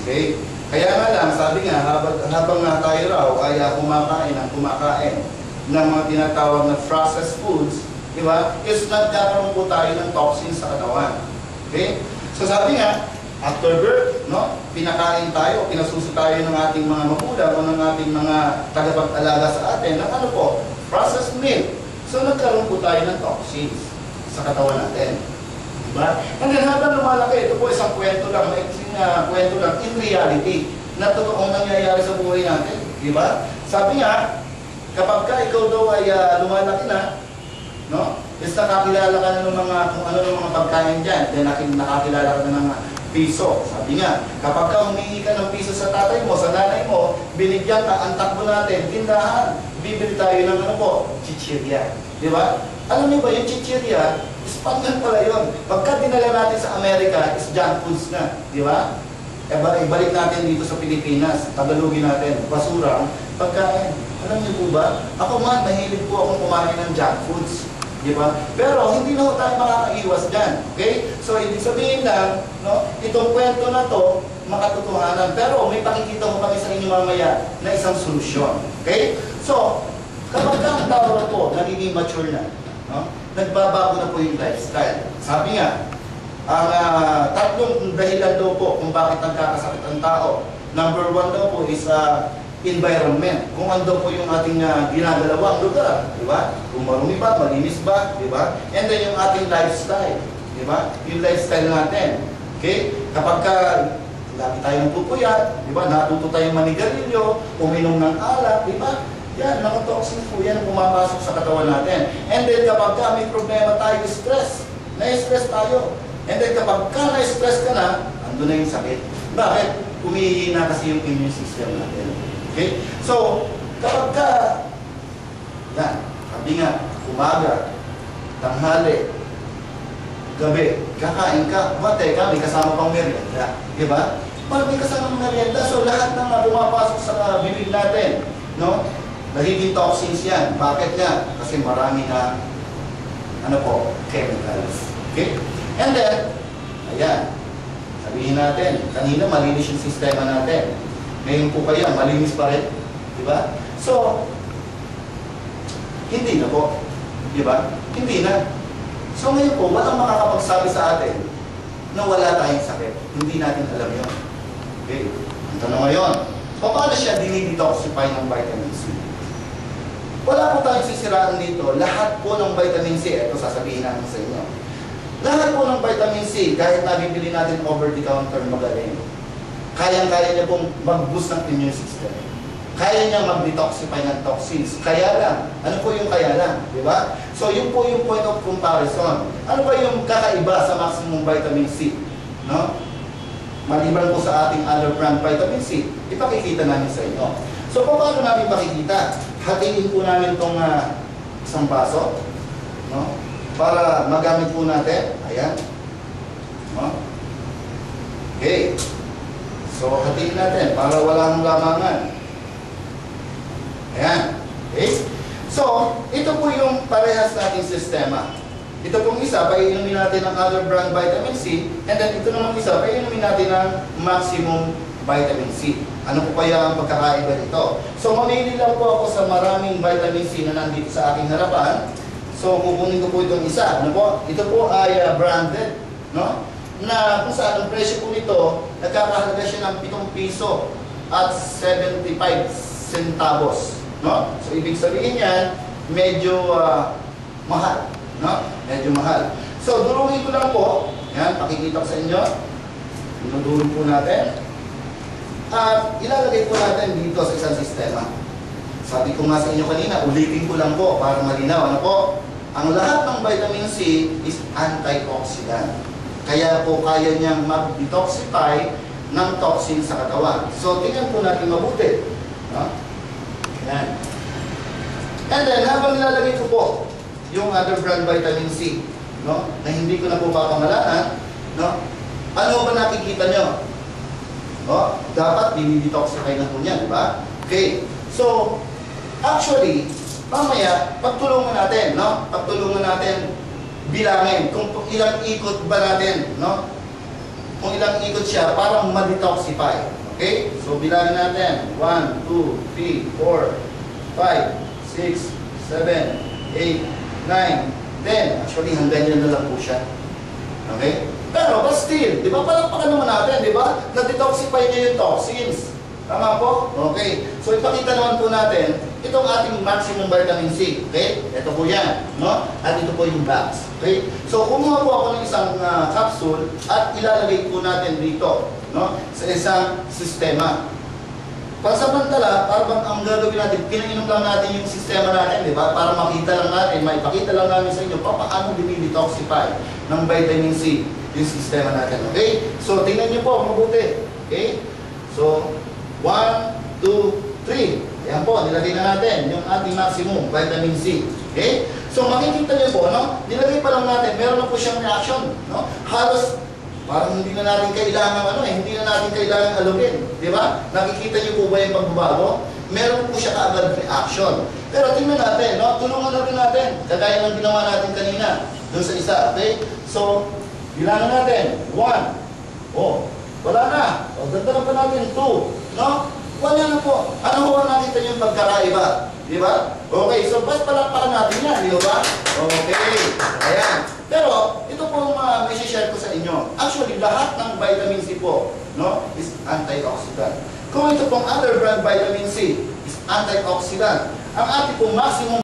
Okay? Kaya nga lang, sabi nga, habang nga tayo raw ay kumakain ng mga tinatawag na processed foods, di ba? Is nagkakaroon po tayo ng toxins sa katawan. Okay? So sabi nga, after birth, no, pinakain tayo, pinasuso tayo ng ating mga magulang o ng ating mga tagapag-alaga sa atin ng ano po, processed milk. So nagkaroon po tayo ng toxins sa katawan natin. Diba? And then habang lumalaki, ito po isang kwento lang, maiksing kwento lang, in reality, na totoong nangyayari sa buhay natin. Diba? Sabi nga, kapag ka ikaw daw ay lumalaki na, no? Is nakakilala ka na ng mga, kung ano ng mga pagkain dyan, then nakakilala ka na ng piso. Sabi nga, kapag ka humingi ka ng piso sa tatay mo, sa nanay mo, binigyan ka, ang takbo natin, tindahan, bibili tayo ng ano po, chichirya. Diba? Alam niyo ba, yung chichirya, Spanish pala yun. Pagka dinala natin sa Amerika, is junk foods na. Di ba? Ibalik natin dito sa Pilipinas. Tagalogin natin. Basura. Pagkain. Alam niyo po ba? Ako man, mahilig po akong kumain ng junk foods. Di ba? Pero hindi na tayo makakaiwas dyan. Okay? So, ibig sabihin lang, no, itong kwento na to, makatotohanan. Pero may pakikita ko kami sa inyo mamaya na isang solusyon. Okay? So, kapag ang tao na po, nagiging mature na, no? Nagbabago na po yung lifestyle. Sabi nga, ang tatlong dahilan daw po kung bakit nagkakasakit ang tao. Number one daw po is environment. Kung ano po yung ating ginagalawa ang lugar. Diba? Kung marumi ba, malinis ba? Diba? And then yung ating lifestyle. Diba? Yung lifestyle natin. Okay? Kapag lagi tayong pupuyat, diba? Natuto tayong manigarilyo, uminom ng alak, diba? Yan, mga toxins po yan pumapasok sa katawan natin. And then kapag may problema tayo, stress. Na-stress tayo. And then kapag na-stress ka na, ando na yung sakit. Bakit? Humihina kasi yung immune system natin. Okay? So, kapag yan, sabi nga, umaga, tanghali, gabi, kakain ka, teka, may kasama pang merienda. Diba? May kasama pang merienda. So, lahat ng pumapasok sa bibig natin, no? Nagiging toxins yan. Bakit nga? Kasi marami na, chemicals. Okay? And then, ayan, sabihin natin, kanina malinis yung sistema natin. Ngayon po kaya, malinis pa rin. Diba? So, hindi na po. Diba? Hindi na. So ngayon po, walang makakapagsabi sa atin na wala tayong sakit. Hindi natin alam yun. Okay? Ang tanong ngayon, paano siya dinidetoxify ng vitamin C? Wala po tayong sisiraan dito. Lahat po ng vitamin C, ito sasabihin natin sa inyo. Lahat po ng vitamin C, kahit nabibili natin over the counter magaling, kayang-kaya niya pong mag-boost ng immune system. Kaya niya mag-detoxify ng toxins. Kaya lang. Ano po yung kaya lang? Diba? So yun po yung point of comparison. Ano ba yung kakaiba sa maximum vitamin C? No? Maliban po sa ating other brand vitamin C, ipakikita namin sa inyo. So paano namin ipakikita? Hatiin po namin itong isang baso, no? Para magamit po natin. Ayan. No? Okay. So hatiin natin para walang lamangan. Ayan. Okay. So, ito po yung parehas nating sistema. Ito pong isa, paiinumin natin ng other brand vitamin C, and then ito naman isa, paiinumin natin ng maximum vitamin C. Ano po kaya ang pagkakaiba nito? So, mamili lang po ako sa maraming vitamin C na nandito sa aking harapan. So, kukunin ko po itong isa. Ano po? Ito po ay branded, no? Na kung saan ang presyo po nito, nagkakahalaga siya ng 7 piso at 75 centavos. No? So, ibig sabihin yan, medyo mahal. No? Medyo mahal. So, durungin ko lang po. Yan, pakikita ko sa inyo. Dinudurong po natin. At ilalagay po natin dito sa isang sistema. Sabi ko nga sa inyo kanina, ulitin ko lang po para malinaw. Ano po? Ang lahat ng vitamin C is antioxidant. Kaya po kaya niyang mag-detoxify ng toxin sa katawan. So, tingnan po natin mabuti. No? Yan. And then, habang nilalagay ko po yung other brand vitamin C, no? Na hindi ko na po papamalaan, no? Ano ba nakikita nyo? No? Dapat dinidetoxify na po niyan, di ba? Okay. So, actually, mamaya, pagtulungan natin, no? Pagtulungan natin bilangin kung ilang ikot ba natin, no? kung ilang ikot siya para ma-detoxify. Okay? So, bilangin natin. 1, 2, 3, 4, 5, 6, 7, 8, 9, 10. Actually, hanggang yan na lang po siya. Okay? Pero, but still, di ba, palakpakan naman natin, di ba? Na-detoxify niya yung toxins. Tama po? Okay. So, ipakita naman po natin itong ating maximum vitamin C. Okay? Ito po yan. No? At ito po yung bags. Okay? So, kumuha po ako ng isang capsule at ilalagay po natin dito. No? Sa isang sistema. Pansamantala, parang ang gagawin natin, pinainom lang natin yung sistema natin, di ba? Para makita lang natin, maipakita lang namin sa inyo paano dinidetoxify ng vitamin C yung sistema natin. Okay? So, tingnan niyo po, mabuti. Okay? So, 1, 2, 3. Ayan po, nilagay na natin yung ating maximum vitamin C. Okay? So, makikita niyo po, no? Nilagay pa lang natin, meron na po siyang reaction. No? Halos, parang hindi na natin kailangan, hindi na natin kailangan alugin. Di ba? Nakikita niyo po ba yung pagbabago? Meron po siya kaagad reaction. Pero tingnan natin, no? Tulungan na rin natin. Kagaya ng ginawa natin kanina, dun sa isa. Okay? So, bilangan natin. 1. Oh, wala na. O, dagdagan pa natin 2. No? Wala na po. Ano ho nakita yung pagkakaiba? Di ba? Okay, so ba't palakpakan natin yan? Di ba? Okay. Ayan. Pero, ito po may share ko sa inyo. Actually, lahat ng vitamin C po, no, is antioxidant. Kung ito pong other brand vitamin C is antioxidant, ang ating pong maximum